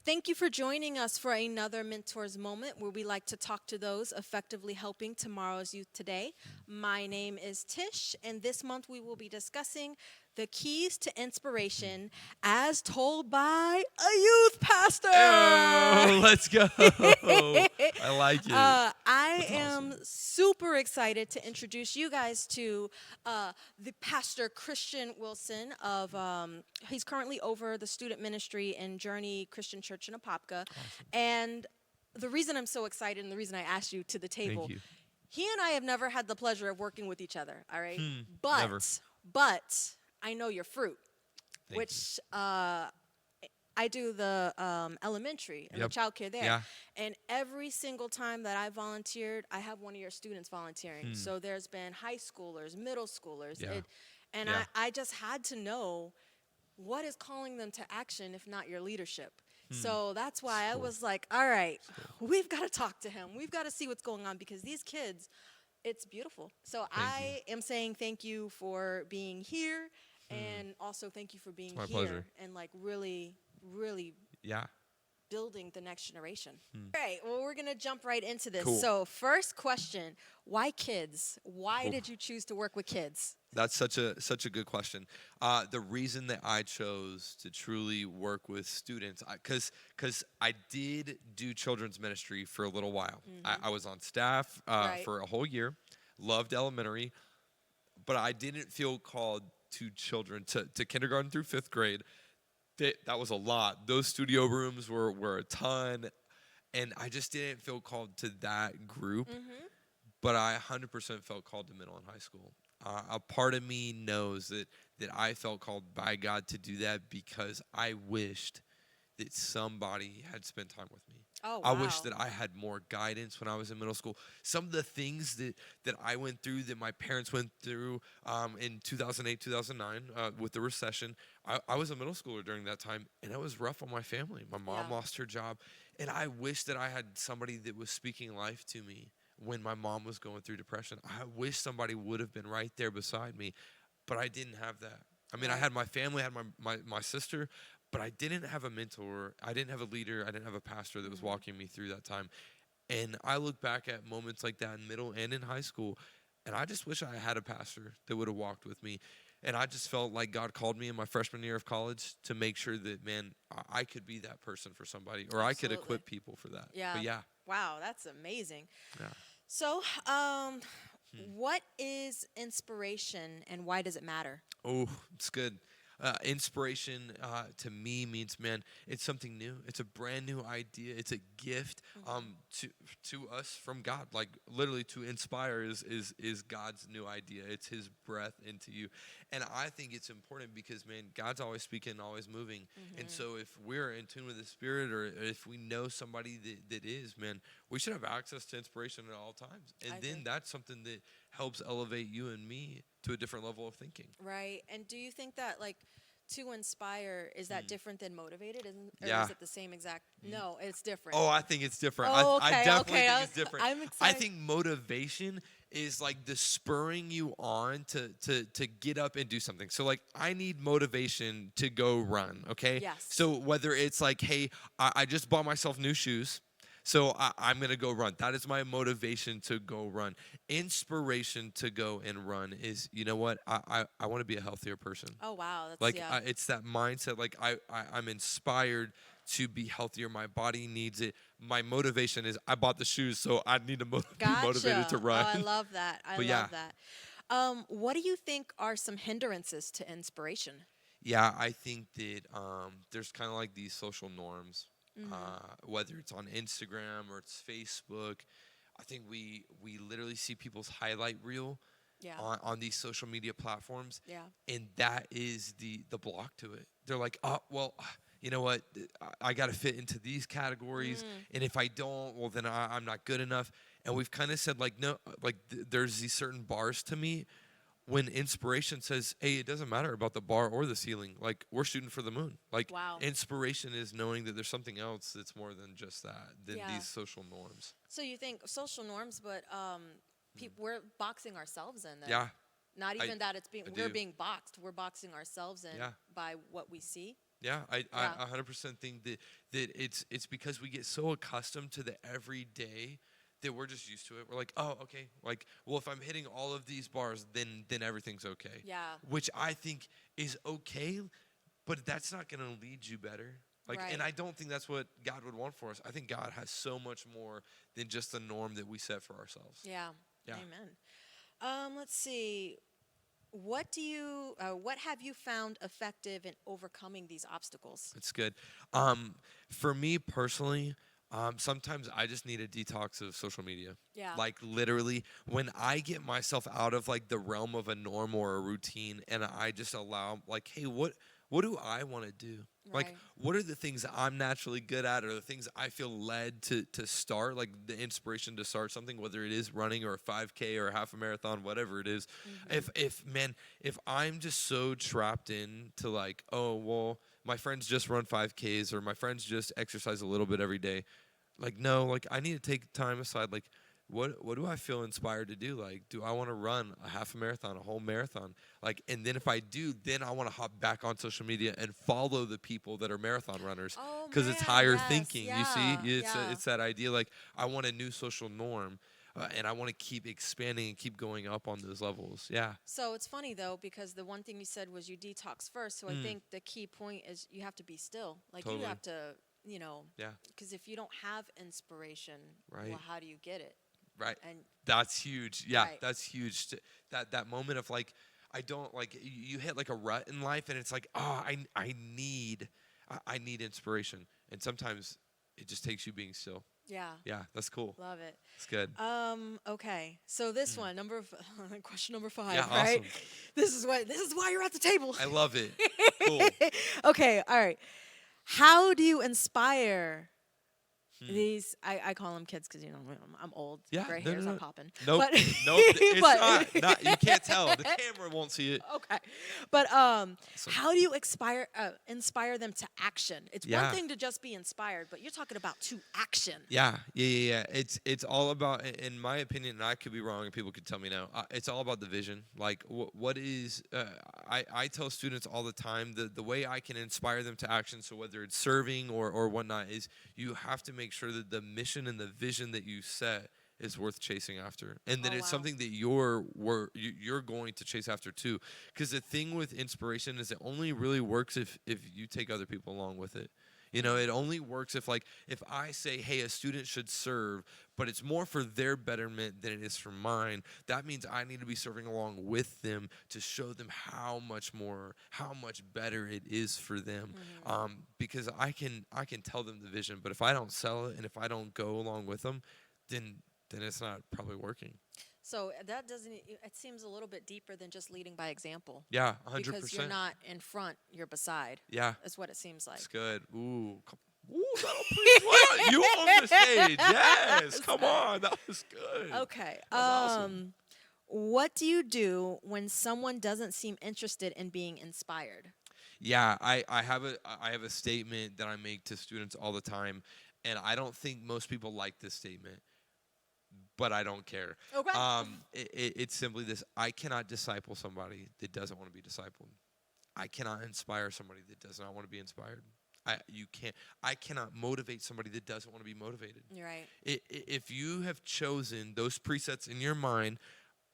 Thank you for joining us for another Mentors Moment where we like to talk to those effectively helping tomorrow's youth today. My name is Tish, and this month we will be discussing the keys to inspiration as told by a youth pastor. Oh, let's go. I like it. I That's am awesome. super excited to introduce you guys to the pastor Christian Wilson he's currently over the student ministry in Journey Christian Church in Apopka. Awesome. And the reason I'm so excited and the reason I asked you to the Thank table, you. he and I have never had the pleasure of working with each other, all right? Never. But I know your fruit, Thank which I do the elementary and Yep. the childcare there. Yeah. And every single time that I volunteered, I have one of your students volunteering. So there's been high schoolers, middle schoolers. Yeah. And Yeah. I just had to know what is calling them to action if not your leadership. So that's why I Cool. was like, all right, we've got to talk to him. We've got to see what's going on because these kids, it's beautiful. So I am saying thank you for being here and also thank you for being my here pleasure. and like really Yeah. building the next generation. All right, well, we're going to jump right into this. Cool. So first question, why kids? Why Oof. did you choose to work with kids? That's such a good question. The reason that I chose to truly work with students, because I did do children's ministry for a little while. I was on staff Right. for a whole year, loved elementary, but I didn't feel called to children, to kindergarten through fifth grade. That was a lot. Those studio rooms were a ton, and I just didn't feel called to that group. But I 100% felt called to middle and high school. A part of me knows that I felt called by God to do that because I wished that somebody had spent time with me. Oh, I wish wow. that I had more guidance when I was in middle school. Some of the things that I went through, that my parents went through in 2008, 2009 with the recession, I was a middle schooler during that time, and it was rough on my family. My mom Yeah. lost her job, and I wish that I had somebody that was speaking life to me when my mom was going through depression. I wish somebody would have been right there beside me, but I didn't have that. I mean, I Right. had my family, I had my sister, but I didn't have a mentor. I didn't have a leader. I didn't have a pastor that was walking me through that time. And I look back at moments like that in middle and in high school, and I just wish I had a pastor that would have walked with me. And I just felt like God called me in my freshman year of college to make sure that, man, I could be that person for somebody, or I could Absolutely. equip people for that. Yeah. But yeah, Wow, that's amazing. yeah. So, what is inspiration and why does it matter? Oh, it's good. Inspiration to me means, man, it's something new. It's a brand new idea. It's a gift to us from God. Like literally, to inspire is God's new idea. It's His breath into you, and I think it's important because, man, God's always speaking, always moving. And so, if we're in tune with the Spirit, or if we know somebody that is, man, we should have access to inspiration at all times. And I then agree. that's something that helps elevate you and me to a different level of thinking. Right. And do you think that like to inspire is that different than motivated? Isn't or Yeah. is it the same exact? No, it's different. Oh, I think it's different. Oh, I okay, definitely okay, think it's different. I'm I excited. think motivation is like the spurring you on to get up and do something. So like I need motivation to go run, okay? Yes. So whether it's like, hey, I just bought myself new shoes, so I'm going to go run. That is my motivation to go run. Inspiration to go and run is, you know what? I want to be a healthier person. Oh wow, that's Like yeah. it's that mindset. Like I'm inspired to be healthier. My body needs it. My motivation is I bought the shoes, so I need to be Gotcha. motivated to run. Oh, I love that. I But love yeah. that. What do you think are some hindrances to inspiration? Yeah, I think that there's kind of like these social norms, whether it's on Instagram or it's Facebook. I think we literally see people's highlight reel Yeah. on these social media platforms, Yeah. and that is the block to it. They're like, oh, well, you know what? I got to fit into these categories, and if I don't, well, then I'm not good enough. And we've kind of said like, no, like there's these certain bars to me. When inspiration says, hey, it doesn't matter about the bar or the ceiling. Like, we're shooting for the moon. Like, Wow. inspiration is knowing that there's something else that's more than just that, than Yeah. these social norms. So you think social norms, but we're boxing ourselves in then. Yeah. Not even that it's I we're do. being boxed. We're boxing ourselves in Yeah. by what we see. Yeah, Yeah. I 100% think that it's because we get so accustomed to the everyday that we're just used to it. We're like, oh, okay, like, well, if I'm hitting all of these bars, then everything's okay. Yeah. Which I think is okay, but that's not going to lead you better. Like, and Right. I don't think that's what God would want for us. I think God has so much more than just the norm that we set for ourselves. Yeah. Yeah. Amen. Let's see. What have you found effective in overcoming these obstacles? It's good. For me personally, sometimes I just need a detox of social media. Yeah. Like literally, when I get myself out of like the realm of a norm or a routine, and I just allow, like, hey, what do I want to do? Like, Right. what are the things that I'm naturally good at, or the things I feel led to start, like the inspiration to start something, whether it is running or a 5K or a half a marathon, whatever it is. If I'm just so trapped into like, oh well, my friends just run 5Ks or my friends just exercise a little bit every day, like no, like I need to take time aside, like what do I feel inspired to do? Like, do I want to run a half a marathon, a whole marathon? Like, and then if I do, then I want to hop back on social media and follow the people that are marathon runners Oh because it's man, higher yes, thinking. You see, yeah, yeah. it's that idea. Like, I want a new social norm, and I want to keep expanding and keep going up on those levels. Yeah. So it's funny though because the one thing you said was you detox first. So I Mm, think the key point is you have to be still. Like you totally. have to, you know, Yeah. because if you don't have inspiration, Right. well, how do you get it? Right. And That's huge. Yeah, right, that's huge. That moment of like, I don't like you hit like a rut in life, and it's like, oh, I need inspiration, and sometimes it just takes you being still. yeah, Yeah, that's cool. love it. It's good. Okay. So this Mm. one, question number 5, Yeah, right? awesome. This is why you're at the table. I love it. Cool. Okay, all right. How do you inspire Hmm. these? I call them kids because you know I'm old, Yeah, gray no, hairs no, are no. popping. Nope. But Nope. It's but not. You can't tell. The camera won't see it. okay, but Awesome. how do you inspire them to action? It's one Yeah. thing to just be inspired, but you're talking about to action. Yeah. It's all about, in my opinion, and I could be wrong, and people could tell me no. It's all about the vision. Like, what is? I tell students all the time the way I can inspire them to action. So whether it's serving or whatnot, is you have to make sure that the mission and the vision that you set is worth chasing after, and that Oh, it's wow. something that you're going to chase after too. Because the thing with inspiration is it only really works if you take other people along with it. You know, it only works if I say, hey, a student should serve, but it's more for their betterment than it is for mine. That means I need to be serving along with them to show them how much better it is for them. Because I can tell them the vision, but if I don't sell it and if I don't go along with them, then it's not probably working. So that doesn't. It seems a little bit deeper than just leading by example. Yeah, 100%. Because you're not in front, you're beside. Yeah, That's what it seems like. it's good. Ooh, that'll preach. Well, you on the stage. Yes, come on. That was good. Okay. That was awesome. What do you do when someone doesn't seem interested in being inspired? Yeah, I have a statement that I make to students all the time, and I don't think most people like this statement, but I don't care. Okay. It's simply this: I cannot disciple somebody that doesn't want to be discipled. I cannot inspire somebody that does not want to be inspired. I cannot motivate somebody that doesn't want to be motivated. You're right. If you have chosen those presets in your mind,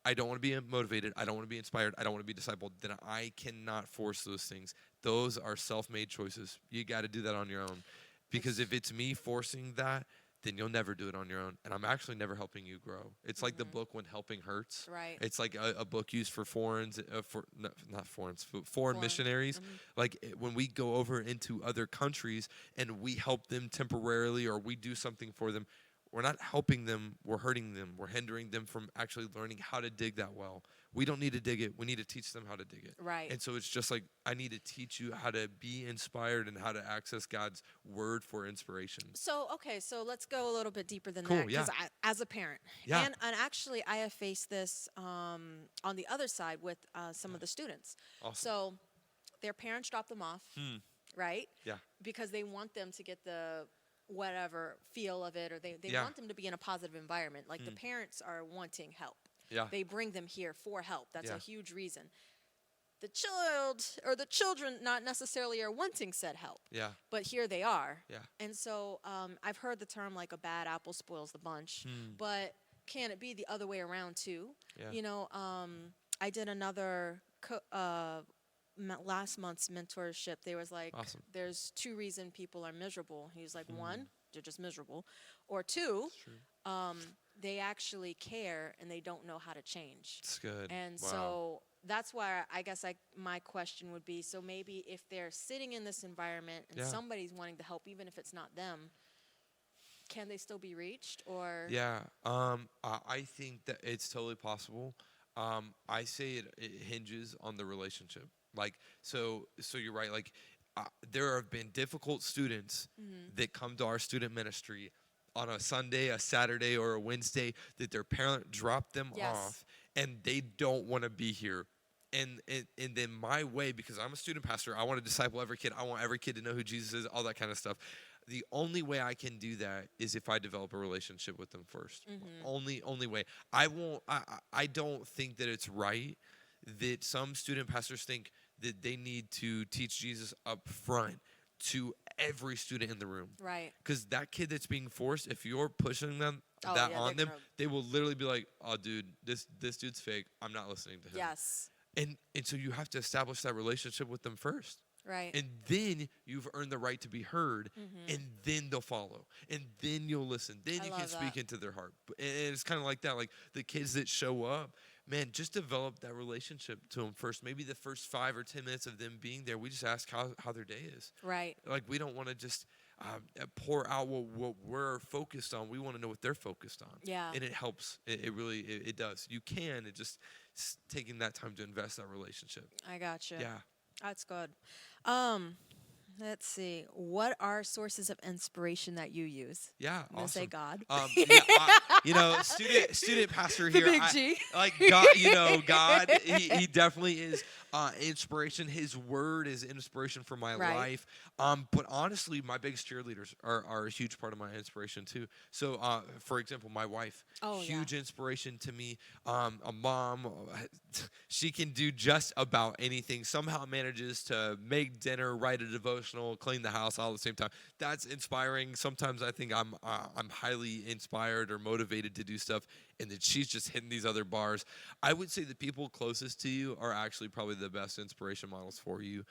I don't want to be motivated, I don't want to be inspired, I don't want to be discipled, then I cannot force those things. Those are self-made choices. You got to do that on your own. Because if it's me forcing that, then you'll never do it on your own. And I'm actually never helping you grow. It's like the book When Helping Hurts. Right. It's like a book used for foreign Foreign. missionaries. Like when we go over into other countries and we help them temporarily or we do something for them, we're not helping them, we're hurting them. We're hindering them from actually learning how to dig that well. We don't need to dig it. We need to teach them how to dig it. Right. And so it's just like, I need to teach you how to be inspired and how to access God's word for inspiration. So, okay, so let's go a little bit deeper than Cool, that. yeah. As a parent, Yeah. and actually, I have faced this on the other side with some of the students. Awesome. So, their parents drop them off, right? Yeah. Because they want them to get the whatever feel of it, or they Yeah. want them to be in a positive environment. Like the parents are wanting help. Yeah. They bring them here for help. That's Yeah. a huge reason. the children not necessarily are wanting said help, Yeah. but here they are. Yeah. And so I've heard the term like a bad apple spoils the bunch, but can it be the other way around too? Yeah. You know, I did another last month's mentorship. There was like, Awesome. there's two reasons people are miserable. He was like, one, they're just miserable, or two, they actually care and they don't know how to change. It's good. And Wow. so that's why I guess my question would be, so maybe if they're sitting in this environment and Yeah. somebody's wanting to help, even if it's not them, can they still be reached? Or Yeah. I think that it's totally possible. I say it hinges on the relationship. Like, so you're right. Like, there have been difficult students that come to our student ministry on a Sunday, a Saturday, or a Wednesday that their parent dropped them Yes. off, and they don't want to be here. And then my way, because I'm a student pastor, I want to disciple every kid. I want every kid to know who Jesus is, all that kind of stuff. The only way I can do that is if I develop a relationship with them first. Only way. I don't think that it's right that some student pastors think that they need to teach Jesus up front to every student in the room. right. Because that kid that's being forced, if you're pushing them Oh, that yeah, on they're them, gonna- they will literally be like, "Oh, dude, this dude's fake. I'm not listening to him." Yes. And so you have to establish that relationship with them first. Right. And then you've earned the right to be heard, and then they'll follow, and then you'll listen. Then I you can love speak that. into their heart. And it's kind of like that. Like the kids that show up, man, just develop that relationship to them first. Maybe the first 5 or 10 minutes of them being there, we just ask how their day is. Right. Like, we don't want to just pour out what we're focused on. We want to know what they're focused on. Yeah. And it helps. It really it does. You can. It just taking that time to invest in that relationship. I gotcha. Yeah. That's good. Let's see. What are sources of inspiration that you use? Yeah, I'm gonna say awesome. God. Student pastor here. big G. Like God, God. He definitely is inspiration. His word is inspiration for my Right. life. But honestly, my biggest cheerleaders are a huge part of my inspiration too. So, for example, my wife, Oh, yeah. huge inspiration to me. A mom, she can do just about anything. Somehow manages to make dinner, write a devotional, clean the house all at the same time. That's inspiring. Sometimes I think I'm highly inspired or motivated to do stuff, and then she's just hitting these other bars. I would say the people closest to you are actually probably the best inspiration models for you,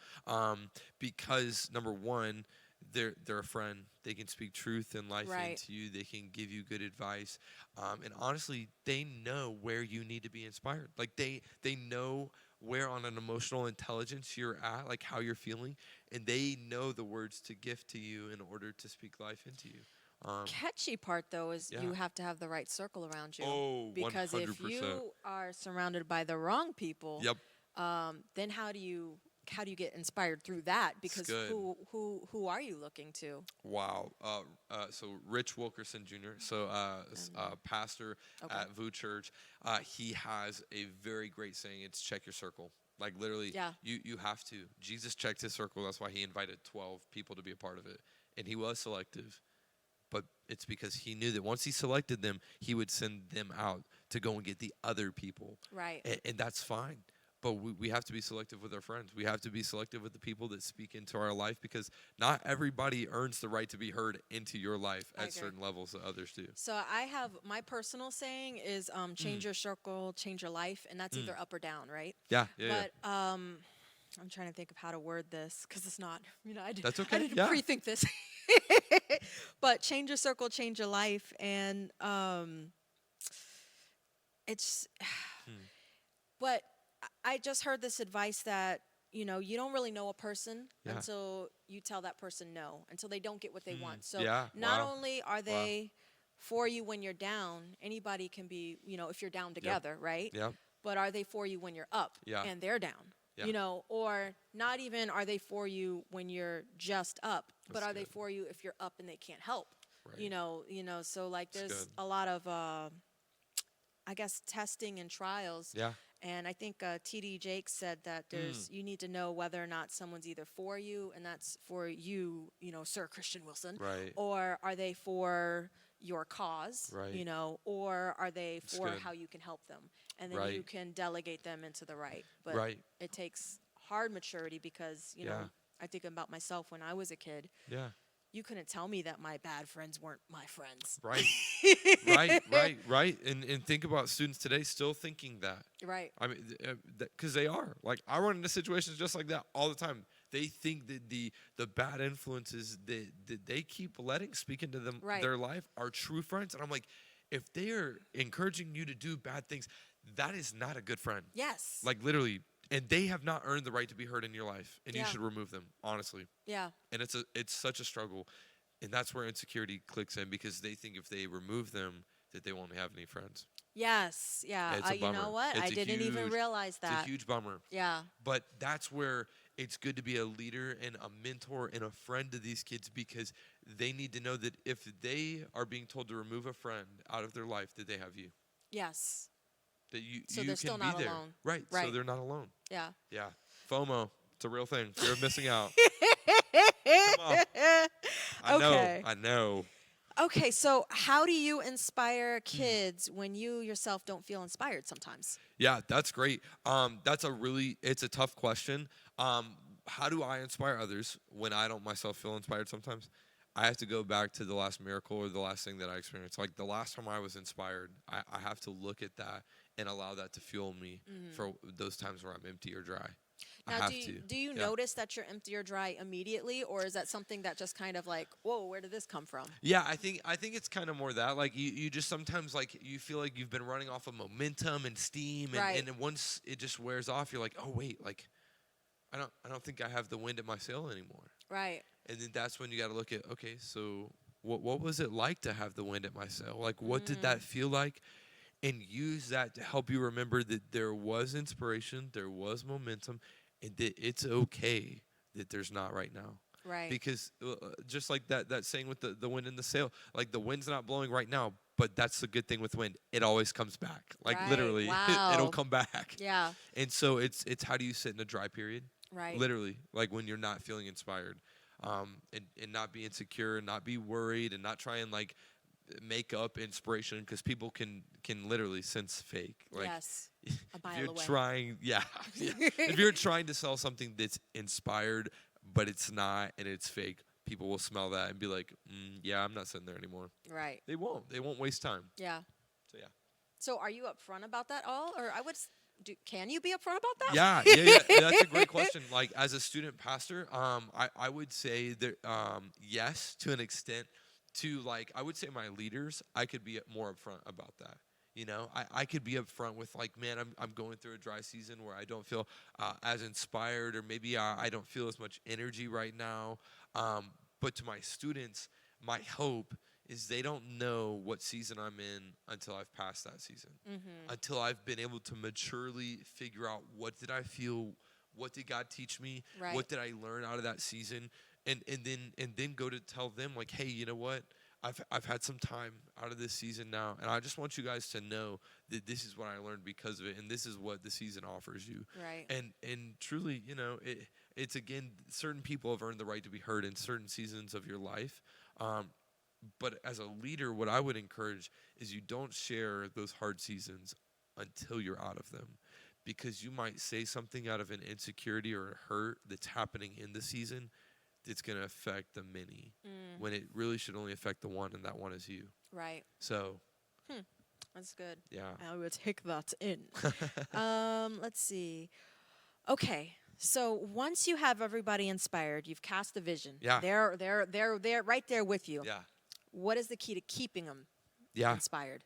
because number one, they're a friend. They can speak truth and life Right. into you. They can give you good advice, and honestly, they know where you need to be inspired. Like they know where on an emotional intelligence you're at, like how you're feeling, and they know the words to gift to you in order to speak life into you. Catchy part though is Yeah. you have to have the right circle around you. Oh, because if 100%. you are surrounded by the wrong people, Yep. then how do you get inspired through that? Because good. who are you looking to? Wow. So Rich Wilkerson Jr., pastor Okay. at VU Church, he has a very great saying. It's check your circle. Like literally, Yeah. you have to. Jesus checked his circle. That's why he invited 12 people to be a part of it. And he was selective. But it's because he knew that once he selected them, he would send them out to go and get the other people. Right. And that's fine. But we have to be selective with our friends. We have to be selective with the people that speak into our life, because not everybody earns the right to be heard into your life I at agree. certain levels that others do. So I have my personal saying is change your circle, change your life, and that's either up or down, right? Yeah. But I'm trying to think of how to word this because it's not, That's I okay, didn't yeah. pre-think this. But change your circle, change your life, and it's. But I just heard this advice that you don't really know a person Yeah. until you tell that person no, until they don't get what they want. So Yeah, not wow. only are they for you when you're down, anybody can be, if you're down together, right? Yep. But are they for you when you're up Yeah. and they're down? Yeah. Or not even are they for you when you're just up, but That's are they good. for you if you're up and they can't help? Right. So like That's there's good. a lot of I guess testing and trials. Yeah. And I think T.D. Jakes said that you need to know whether or not someone's either for you, and that's for you, Sir Christian Wilson, Right. or are they for your cause, Right. you know, or are they It's for good. how you can help them? And then you Right. can delegate them into the right. But Right. it takes hard maturity because, you Yeah. know, I think about myself when I was a kid. Yeah. You couldn't tell me that my bad friends weren't my friends. Right. Right. And think about students today still thinking that. Right. I mean, because they are. Like, I run into situations just like that all the time. They think that the bad influences that they keep letting speak into them Right. their life are true friends. And I'm like, if they are encouraging you to do bad things, that is not a good friend. Yes. Like, literally. And they have not earned the right to be heard in your life. And you Yeah. should remove them, honestly. Yeah. And it's such a struggle. And that's where insecurity clicks in, because they think if they remove them that they won't have any friends. Yes. Yeah. It's a You bummer. know what? It's I a didn't even huge- realize It's that. a huge bummer. Yeah. But that's where it's good to be a leader and a mentor and a friend to these kids, because they need to know that if they are being told to remove a friend out of their life, that they have you. Yes. That you So you they're can still be not there. alone. Right. So Right. they're not alone. Yeah. Yeah. FOMO. It's a real thing. Fear of missing out. Come on. Okay. I know. Okay, so how do you inspire kids when you yourself don't feel inspired sometimes? Yeah, that's great. It's a tough question. How do I inspire others when I don't myself feel inspired sometimes? I have to go back to the last miracle or the last thing that I experienced. Like, the last time I was inspired, I have to look at that and allow that to fuel me for those times where I'm empty or dry. I Now, have do you, to. do you Yeah. notice that you're empty or dry immediately, or is that something that just kind of like, whoa, where did this come from? Yeah, I think it's kind of more that, like, you just sometimes, like, you feel like you've been running off of momentum and steam, and, Right. and then once it just wears off, you're like, oh wait, like, I don't think I have the wind at my sail anymore. Right. And then that's when you got to look at, okay, so what was it like to have the wind at my sail? Like, what did that feel like? And use that to help you remember that there was inspiration, there was momentum, and that it's okay that there's not right now. Right. Because just like that saying with the wind and the sail, like, the wind's not blowing right now, but that's the good thing with wind. It always comes back. Like, Right. literally, Wow. it'll come back. Yeah. And so it's how do you sit in a dry period? Right. Literally, like, when you're not feeling inspired, and not be insecure, and not be worried, and not try and, like, make up inspiration, because people can literally sense fake. Like, Yes. A if mile you're away. trying, yeah. If you're trying to sell something that's inspired but it's not, and it's fake, people will smell that and be like, yeah, I'm not sitting there anymore. Right. They won't waste time. Yeah. So yeah. So are you upfront about that all, or can you be upfront about that? Yeah. That's a great question. Like, as a student pastor, I would say that, yes, to an extent. To, like, I would say my leaders, I could be more upfront about that. You know, I could be upfront with, like, man, I'm going through a dry season where I don't feel as inspired, or maybe I don't feel as much energy right now. But to my students, my hope is they don't know what season I'm in until I've passed that season. Until I've been able to maturely figure out, what did I feel, what did God teach me, Right. what did I learn out of that season, and then go to tell them, like, hey, you know what? I've had some time out of this season now, and I just want you guys to know that this is what I learned because of it, and this is what the season offers you. Right. And truly, you know, it's, again, certain people have earned the right to be heard in certain seasons of your life. But as a leader, what I would encourage is you don't share those hard seasons until you're out of them, because you might say something out of an insecurity or a hurt that's happening in the season that's going to affect the many, when it really should only affect the one, and that one is you. Right. So, That's good. yeah. I will take that in. Let's see. Okay. So once you have everybody inspired, you've cast the vision. Yeah. They're right there with you. Yeah. What is the key to keeping them Yeah. inspired?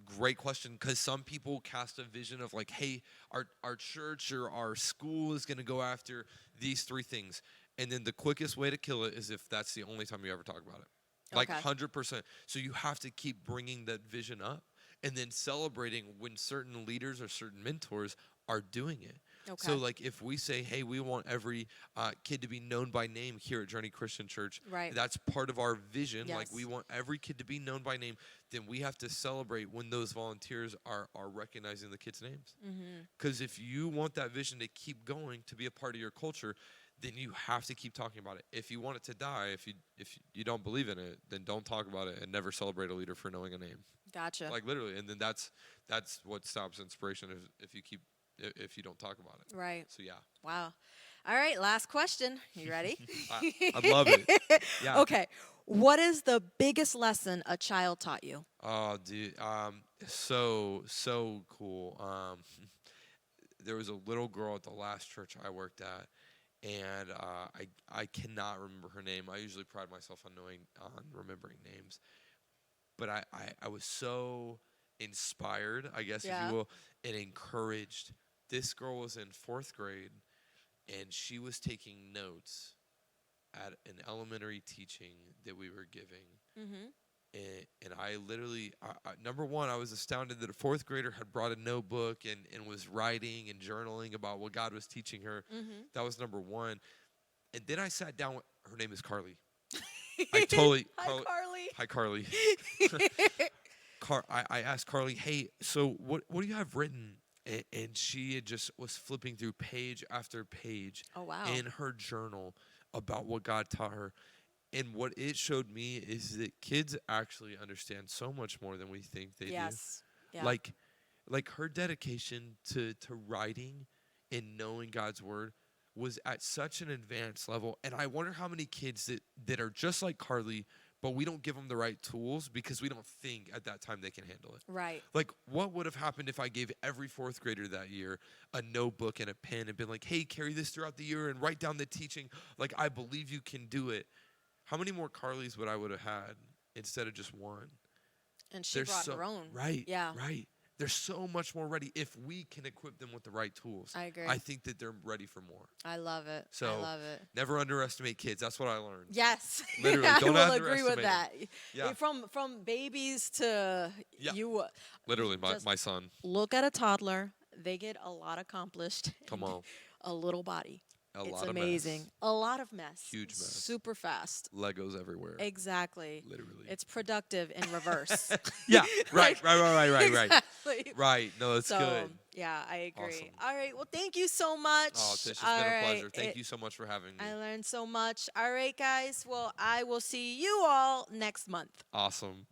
Great question, because some people cast a vision of, like, hey, our church or our school is going to go after these 3 things. And then the quickest way to kill it is if that's the only time you ever talk about it. Like, Okay. 100%. So you have to keep bringing that vision up, and then celebrating when certain leaders or certain mentors are doing it. Okay. So, like, if we say, hey, we want every kid to be known by name here at Journey Christian Church, Right. that's part of our vision. Like, Yes. we want every kid to be known by name, then we have to celebrate when those volunteers are recognizing the kids' names. Because if you want that vision to keep going, to be a part of your culture, then you have to keep talking about it. If you want it to die, if you don't believe in it, then don't talk about it and never celebrate a leader for knowing a name. Gotcha. Like literally, and then that's what stops inspiration if you don't talk about it. Right. So yeah, Wow. All right, last question. You ready? I love it. Yeah. Okay. What is the biggest lesson a child taught you? Oh, dude. So cool. There was a little girl at the last church I worked at, and I cannot remember her name. I usually pride myself on remembering names, but I was so inspired, I guess, if Yeah. you will, and encouraged. This girl was in 4th grade, and she was taking notes at an elementary teaching that we were giving. Mm-hmm. And I literally, number one, I was astounded that a 4th grader had brought a notebook and was writing and journaling about what God was teaching her. Mm-hmm. That was number one. And then I sat down her name is Carly. I totally, Hi, Carly. Hi, Carly. I asked Carly, hey, so what do you have written? And she had just was flipping through page after page Oh, wow. in her journal about what God taught her. And what it showed me is that kids actually understand so much more than we think they Yes. do. Yeah. Like her dedication to writing and knowing God's word was at such an advanced level. And I wonder how many kids that are just like Carly, but we don't give them the right tools because we don't think at that time they can handle it. Right. Like, what would have happened if I gave every 4th grader that year a notebook and a pen and been like, hey, carry this throughout the year and write down the teaching. Like, I believe you can do it. How many more Carlys would have had instead of just one? And she brought her own. Right. Yeah. Right. They're so much more ready if we can equip them with the right tools. I agree. I think that they're ready for more. I love it. So I love it. never underestimate kids. That's what I learned. Yes. Literally, I don't will agree with underestimate that. Yeah. From babies to Yeah. you Literally, just my son. look at a toddler, they get a lot accomplished. Come on. A little body. A It's lot amazing. of mess. A lot of mess. Huge mess. Super fast. Legos everywhere. Exactly. Literally. It's productive in reverse. Yeah. Right. Like- Right. Exactly. Right. No, that's So, good. yeah, I agree. Awesome. All right. Well, thank you so much. Oh, Tish, it's All been a right, pleasure. Thank you so much for having me. I learned so much. All right, guys. Well, I will see you all next month. Awesome.